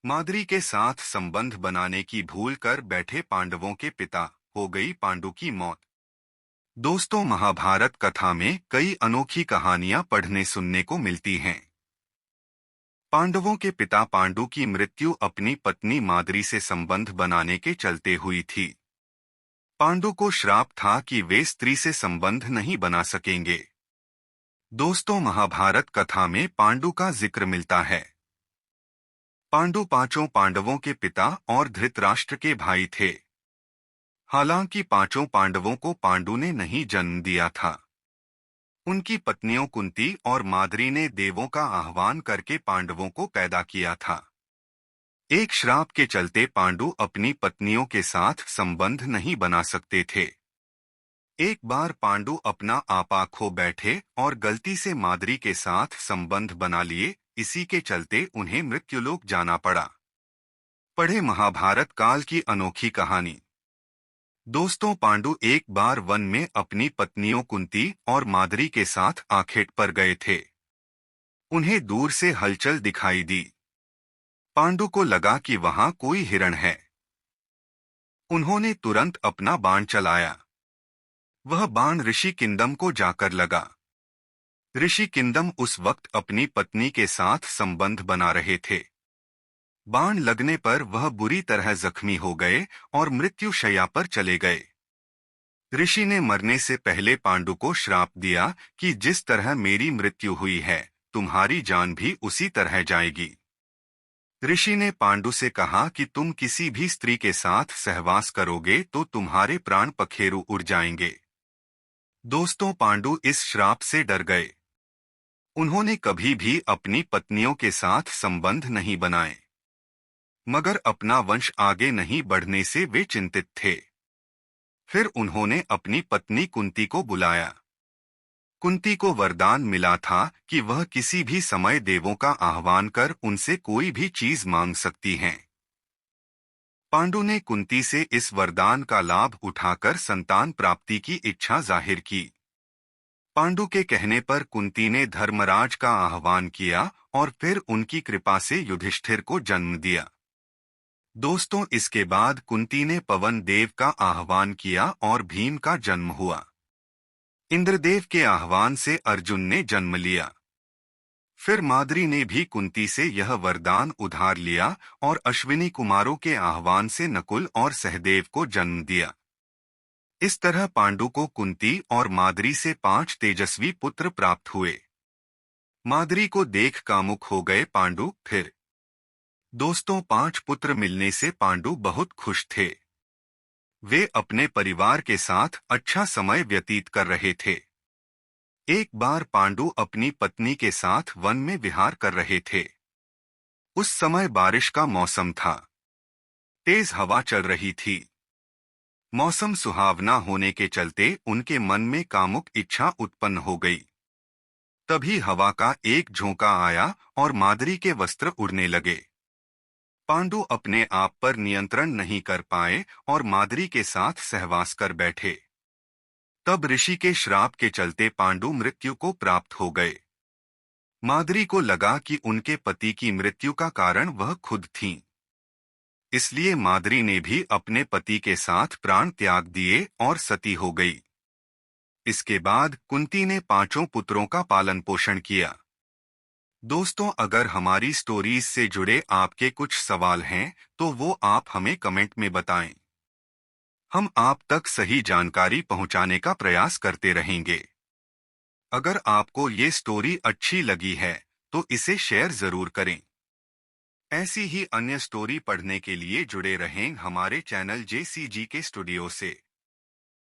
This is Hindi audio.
माद्री के साथ संबंध बनाने की भूल कर बैठे पांडवों के पिता, हो गई पांडु की मौत। दोस्तों, महाभारत कथा में कई अनोखी कहानियां पढ़ने सुनने को मिलती हैं। पांडवों के पिता पांडु की मृत्यु अपनी पत्नी माद्री से संबंध बनाने के चलते हुई थी। पांडु को श्राप था कि वे स्त्री से संबंध नहीं बना सकेंगे। दोस्तों, महाभारत कथा में पांडु का जिक्र मिलता है। पांडु पांचों पांडवों के पिता और धृतराष्ट्र के भाई थे। हालांकि पांचों पांडवों को पांडु ने नहीं जन्म दिया था। उनकी पत्नियों कुंती और माद्री ने देवों का आह्वान करके पांडवों को पैदा किया था। एक श्राप के चलते पांडु अपनी पत्नियों के साथ संबंध नहीं बना सकते थे। एक बार पांडु अपना आपा खो बैठे और गलती से माद्री के साथ संबंध बना लिए। इसी के चलते उन्हें मृत्युलोक जाना पड़ा। पढ़े महाभारत काल की अनोखी कहानी। दोस्तों, पांडु एक बार वन में अपनी पत्नियों कुंती और माद्री के साथ आखेट पर गए थे। उन्हें दूर से हलचल दिखाई दी। पांडु को लगा कि वहां कोई हिरण है। उन्होंने तुरंत अपना बाण चलाया। वह बाण ऋषि किंदम को जाकर लगा। ऋषि किंदम उस वक्त अपनी पत्नी के साथ संबंध बना रहे थे। बाण लगने पर वह बुरी तरह जख्मी हो गए और मृत्युशैया पर चले गए। ऋषि ने मरने से पहले पांडु को श्राप दिया कि जिस तरह मेरी मृत्यु हुई है, तुम्हारी जान भी उसी तरह जाएगी। ऋषि ने पांडु से कहा कि तुम किसी भी स्त्री के साथ सहवास करोगे तो तुम्हारे प्राण पखेरु उड़ जाएंगे। दोस्तों, पांडु इस श्राप से डर गए। उन्होंने कभी भी अपनी पत्नियों के साथ संबंध नहीं बनाए, मगर अपना वंश आगे नहीं बढ़ने से वे चिंतित थे। फिर उन्होंने अपनी पत्नी कुंती को बुलाया। कुंती को वरदान मिला था कि वह किसी भी समय देवों का आह्वान कर उनसे कोई भी चीज मांग सकती हैं। पांडु ने कुंती से इस वरदान का लाभ उठाकर संतान प्राप्ति की इच्छा जाहिर की। पांडु के कहने पर कुंती ने धर्मराज का आह्वान किया और फिर उनकी कृपा से युधिष्ठिर को जन्म दिया। दोस्तों, इसके बाद कुंती ने पवन देव का आह्वान किया और भीम का जन्म हुआ। इंद्रदेव के आह्वान से अर्जुन ने जन्म लिया। फिर माद्री ने भी कुंती से यह वरदान उधार लिया और अश्विनी कुमारों के आह्वान से नकुल और सहदेव को जन्म दिया। इस तरह पांडु को कुंती और माद्री से 5 तेजस्वी पुत्र प्राप्त हुए। माद्री को देख कामुक हो गए पांडु। फिर दोस्तों, 5 पुत्र मिलने से पांडु बहुत खुश थे। वे अपने परिवार के साथ अच्छा समय व्यतीत कर रहे थे। एक बार पांडु अपनी पत्नी के साथ वन में विहार कर रहे थे। उस समय बारिश का मौसम था। तेज हवा चल रही थी। मौसम सुहावना होने के चलते उनके मन में कामुक इच्छा उत्पन्न हो गई। तभी हवा का एक झोंका आया और माद्री के वस्त्र उड़ने लगे। पांडु अपने आप पर नियंत्रण नहीं कर पाए और माद्री के साथ सहवास कर बैठे। तब ऋषि के श्राप के चलते पांडु मृत्यु को प्राप्त हो गए। माद्री को लगा कि उनके पति की मृत्यु का कारण वह खुद थीं। इसलिए माद्री ने भी अपने पति के साथ प्राण त्याग दिए और सती हो गई। इसके बाद कुंती ने 5 पुत्रों का पालन पोषण किया। दोस्तों, अगर हमारी स्टोरीज से जुड़े आपके कुछ सवाल हैं तो वो आप हमें कमेंट में बताएं। हम आप तक सही जानकारी पहुंचाने का प्रयास करते रहेंगे। अगर आपको ये स्टोरी अच्छी लगी है तो इसे शेयर जरूर करें। ऐसी ही अन्य स्टोरी पढ़ने के लिए जुड़े रहें हमारे चैनल JCG के स्टूडियो से।